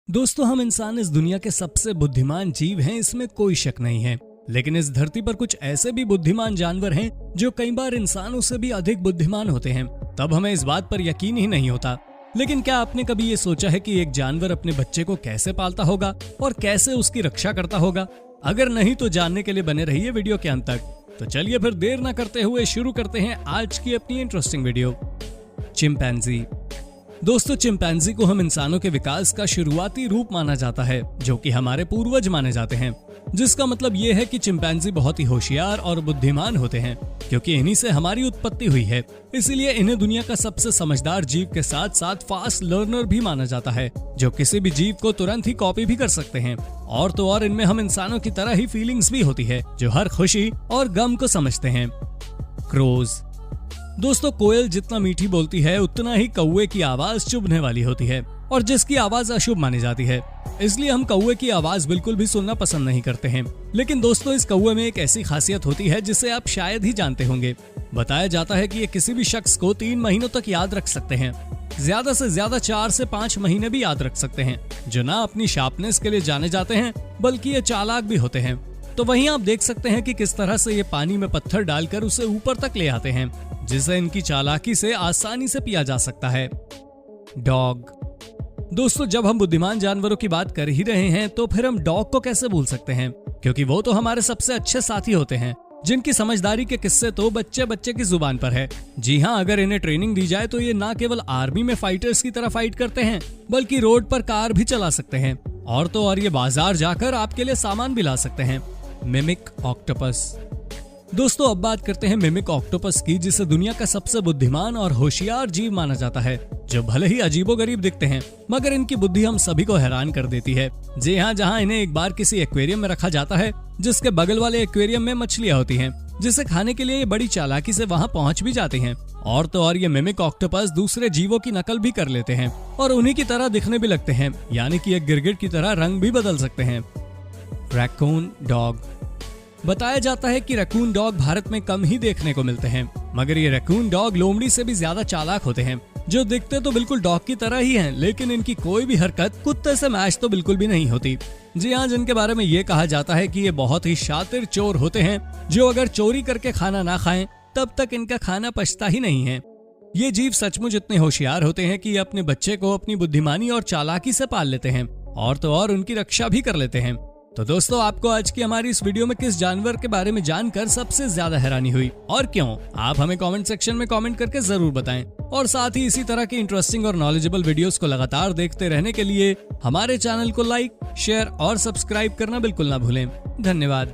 दोस्तों, हम इंसान इस दुनिया के सबसे बुद्धिमान जीव हैं, इसमें कोई शक नहीं है। लेकिन इस धरती पर कुछ ऐसे भी बुद्धिमान जानवर हैं जो कई बार इंसानों से भी अधिक बुद्धिमान होते हैं। तब हमें इस बात पर यकीन ही नहीं होता। लेकिन क्या आपने कभी ये सोचा है कि एक जानवर अपने बच्चे को कैसे पालता होगा और कैसे उसकी रक्षा करता होगा? अगर नहीं तो जानने के लिए बने रहिए वीडियो के अंत तक। तो चलिए फिर देर न करते हुए शुरू करते हैं आज की अपनी इंटरेस्टिंग वीडियो। चिंपैंजी। दोस्तों, चिंपैंजी को हम इंसानों के विकास का शुरुआती रूप माना जाता है, जो कि हमारे पूर्वज माने जाते हैं। जिसका मतलब ये है कि चिंपैंजी बहुत ही होशियार और बुद्धिमान होते हैं, क्योंकि इन्हीं से हमारी उत्पत्ति हुई है। इसीलिए इन्हें दुनिया का सबसे समझदार जीव के साथ साथ फास्ट लर्नर भी माना जाता है, जो किसी भी जीव को तुरंत ही कॉपी भी कर सकते हैं। और तो और इनमें हम इंसानों की तरह ही फीलिंग्स भी होती है, जो हर खुशी और गम को समझते हैं। क्रोज। दोस्तों, कोयल जितना मीठी बोलती है उतना ही कौवे की आवाज चुभने वाली होती है, और जिसकी आवाज अशुभ मानी जाती है। इसलिए हम कौवे की आवाज बिल्कुल भी सुनना पसंद नहीं करते हैं। लेकिन दोस्तों, इस कौवे में एक ऐसी खासियत होती है जिसे आप शायद ही जानते होंगे। बताया जाता है कि ये किसी भी शख्स को 3 महीनों तक याद रख सकते हैं। ज्यादा से ज्यादा 4 से 5 महीने भी याद रख सकते हैं, जो ना अपनी शार्पनेस के लिए जाने जाते हैं, बल्कि ये चालाक भी होते हैं। तो वहीं आप देख सकते हैं कि किस तरह से ये पानी में पत्थर डालकर उसे ऊपर तक ले आते हैं, जिसे इनकी चालाकी से आसानी से पिया जा सकता है। डॉग। दोस्तों, जब हम बुद्धिमान जानवरों की बात कर ही रहे हैं तो फिर हम डॉग को कैसे भूल सकते हैं, क्योंकि वो तो हमारे सबसे अच्छे साथी होते हैं, जिनकी समझदारी के किस्से तो बच्चे बच्चे की जुबान पर है। जी हाँ, अगर इन्हें ट्रेनिंग दी जाए तो ये ना केवल आर्मी में फाइटर्स की तरह फाइट करते हैं, बल्कि रोड पर कार भी चला सकते हैं। और तो और ये बाजार जाकर आपके लिए सामान भी ला सकते हैं। Mimic octopus. दोस्तों, अब बात करते हैं मिमिक ऑक्टोपस की, जिसे दुनिया का सबसे बुद्धिमान और होशियार जीव माना जाता है, जो भले ही अजीबोगरीब दिखते हैं, मगर इनकी बुद्धि हम सभी को हैरान कर देती है। जी हाँ, जहाँ इन्हें एक बार किसी एक्वेरियम में रखा जाता है, जिसके बगल वाले एक्वेरियम में मछलियाँ होती हैं, जिसे खाने के लिए ये बड़ी चालाकी से वहाँ पहुँच भी जाती हैं। और तो और ये मिमिक ऑक्टोपस दूसरे जीवों की नकल भी कर लेते हैं और उन्हीं की तरह दिखने भी लगते हैं, यानी कि एक गिरगिट की तरह रंग भी बदल सकते हैं। Raccoon dog. बताया जाता है कि रैकून डॉग भारत में कम ही देखने को मिलते हैं, मगर ये रैकून डॉग लोमड़ी से भी ज्यादा चालाक होते हैं, जो दिखते तो बिल्कुल डॉग की तरह ही हैं, लेकिन इनकी कोई भी हरकत कुत्ते से मैच तो बिल्कुल भी नहीं होती। जी हाँ, जिनके बारे में ये कहा जाता है कि ये बहुत ही शातिर चोर होते हैं, जो अगर चोरी करके खाना ना खाएं तब तक इनका खाना पचता ही नहीं है। ये जीव सचमुच इतने होशियार होते हैं कि ये अपने बच्चे को अपनी बुद्धिमानी और चालाकी से पाल लेते हैं, और तो और उनकी रक्षा भी कर लेते हैं। तो दोस्तों, आपको आज की हमारी इस वीडियो में किस जानवर के बारे में जानकर सबसे ज्यादा हैरानी हुई और क्यों? आप हमें कमेंट सेक्शन में कमेंट करके जरूर बताएं। और साथ ही इसी तरह की इंटरेस्टिंग और नॉलेजेबल वीडियोस को लगातार देखते रहने के लिए हमारे चैनल को लाइक, शेयर और सब्सक्राइब करना बिल्कुल ना भूलें। धन्यवाद।